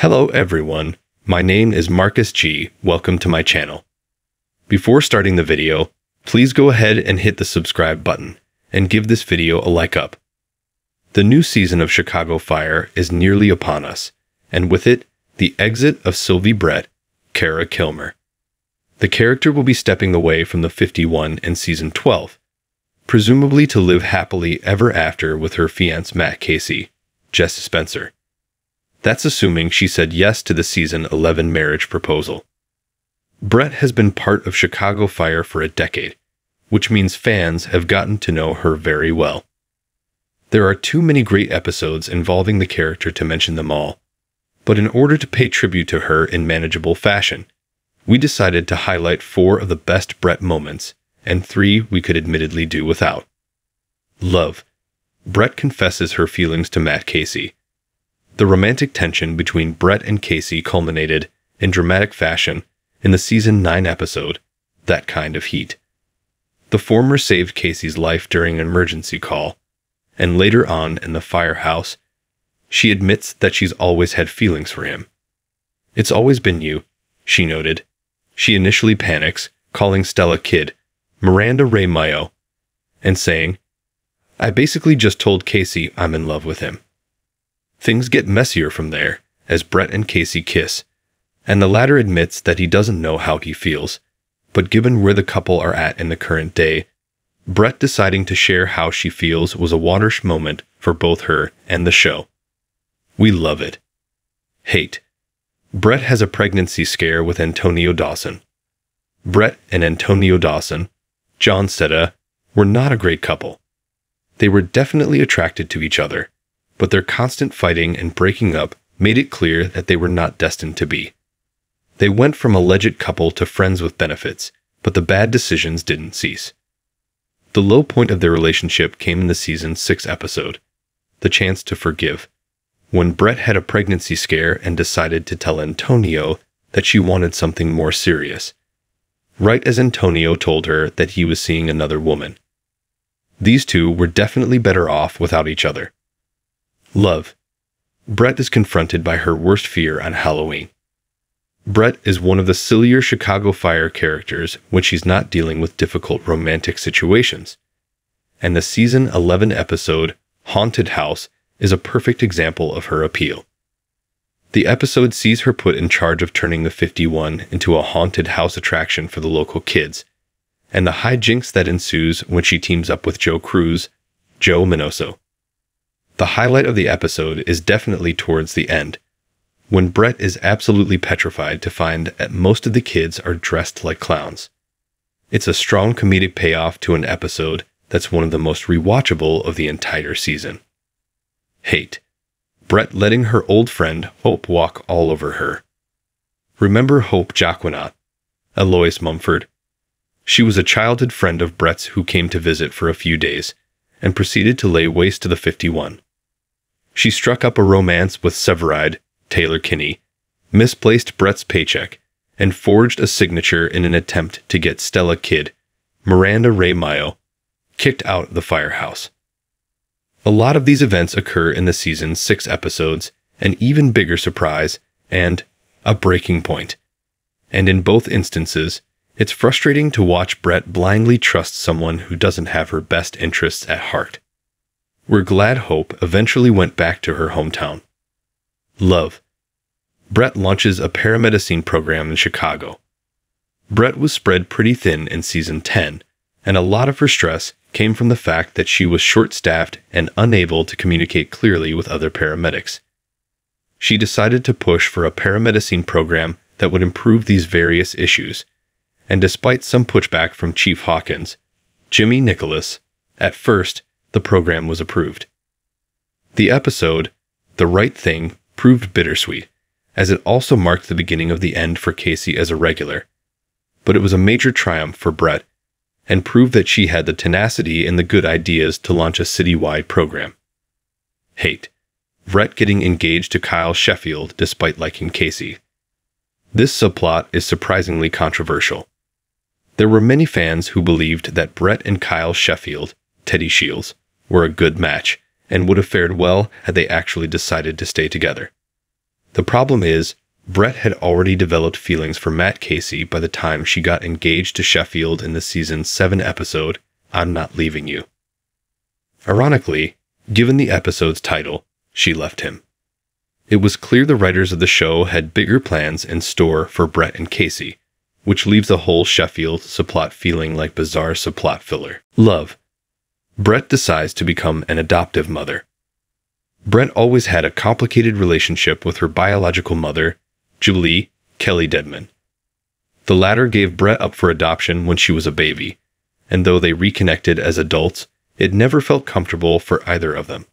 Hello everyone, my name is Marcus G. Welcome to my channel. Before starting the video, please go ahead and hit the subscribe button and give this video a like up. The new season of Chicago Fire is nearly upon us, and with it, the exit of Sylvie Brett, Kara Kilmer. The character will be stepping away from the 51 in season 12, presumably to live happily ever after with her fiancé Matt Casey, Jess Spencer. That's assuming she said yes to the season 11 marriage proposal. Brett has been part of Chicago Fire for a decade, which means fans have gotten to know her very well. There are too many great episodes involving the character to mention them all, but in order to pay tribute to her in manageable fashion, we decided to highlight 4 of the best Brett moments, and 3 we could admittedly do without. Love. Brett confesses her feelings to Matt Casey. The romantic tension between Brett and Casey culminated, in dramatic fashion, in the season 9 episode, That Kind of Heat. The former saved Casey's life during an emergency call, and later on in the firehouse, she admits that she's always had feelings for him. "It's always been you," she noted. She initially panics, calling Stella Kid, Miranda Ray Mayo, and saying, "I basically just told Casey I'm in love with him." Things get messier from there, as Brett and Casey kiss, and the latter admits that he doesn't know how he feels, but given where the couple are at in the current day, Brett deciding to share how she feels was a watershed moment for both her and the show. We love it. Hate. Brett has a pregnancy scare with Antonio Dawson. Brett and Antonio Dawson, John Seta, were not a great couple. They were definitely attracted to each other, but their constant fighting and breaking up made it clear that they were not destined to be. They went from alleged couple to friends with benefits, but the bad decisions didn't cease. The low point of their relationship came in the season 6 episode, The Chance to Forgive, when Brett had a pregnancy scare and decided to tell Antonio that she wanted something more serious, right as Antonio told her that he was seeing another woman. These two were definitely better off without each other. Love. Brett is confronted by her worst fear on Halloween. Brett is one of the sillier Chicago Fire characters when she's not dealing with difficult romantic situations, and the season 11 episode, Haunted House, is a perfect example of her appeal. The episode sees her put in charge of turning the 51 into a haunted house attraction for the local kids, and the hijinks that ensues when she teams up with Joe Cruz, Joe Minoso. The highlight of the episode is definitely towards the end, when Brett is absolutely petrified to find that most of the kids are dressed like clowns. It's a strong comedic payoff to an episode that's one of the most rewatchable of the entire season. Hate. Brett letting her old friend Hope walk all over her. Remember Hope Jacquinot, Eloise Mumford? She was a childhood friend of Brett's who came to visit for a few days and proceeded to lay waste to the 51. She struck up a romance with Severide, Taylor Kinney, misplaced Brett's paycheck, and forged a signature in an attempt to get Stella Kid, Miranda Ray Mayo, kicked out of the firehouse. A lot of these events occur in the season's 6 episodes, an even bigger surprise, and a breaking point. And in both instances, it's frustrating to watch Brett blindly trust someone who doesn't have her best interests at heart. We're glad Hope eventually went back to her hometown. Love. Brett launches a paramedicine program in Chicago. Brett was spread pretty thin in season 10, and a lot of her stress came from the fact that she was short-staffed and unable to communicate clearly with other paramedics. She decided to push for a paramedicine program that would improve these various issues, and despite some pushback from Chief Hawkins, Jimmy Nicholas, at first, the program was approved. The episode, The Right Thing, proved bittersweet, as it also marked the beginning of the end for Casey as a regular. But it was a major triumph for Brett, and proved that she had the tenacity and the good ideas to launch a citywide program. Hate. Brett getting engaged to Kyle Sheffield despite liking Casey. This subplot is surprisingly controversial. There were many fans who believed that Brett and Kyle Sheffield, Teddy Shields, were a good match and would have fared well had they actually decided to stay together. The problem is, Brett had already developed feelings for Matt Casey by the time she got engaged to Sheffield in the season 7 episode, I'm Not Leaving You. Ironically, given the episode's title, she left him. It was clear the writers of the show had bigger plans in store for Brett and Casey, which leaves the whole Sheffield subplot feeling like bizarre subplot filler. Love. Brett decides to become an adoptive mother. Brett always had a complicated relationship with her biological mother, Julie Kelly Dedman. The latter gave Brett up for adoption when she was a baby, and though they reconnected as adults, it never felt comfortable for either of them.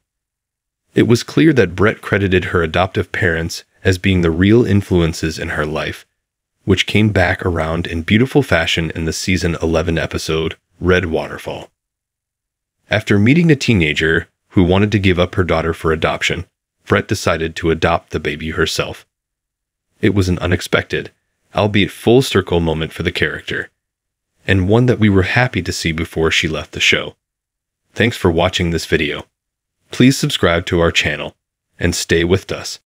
It was clear that Brett credited her adoptive parents as being the real influences in her life, which came back around in beautiful fashion in the season 11 episode, Red Waterfall. After meeting a teenager who wanted to give up her daughter for adoption, Brett decided to adopt the baby herself. It was an unexpected, albeit full circle moment for the character, and one that we were happy to see before she left the show. Thanks for watching this video. Please subscribe to our channel and stay with us.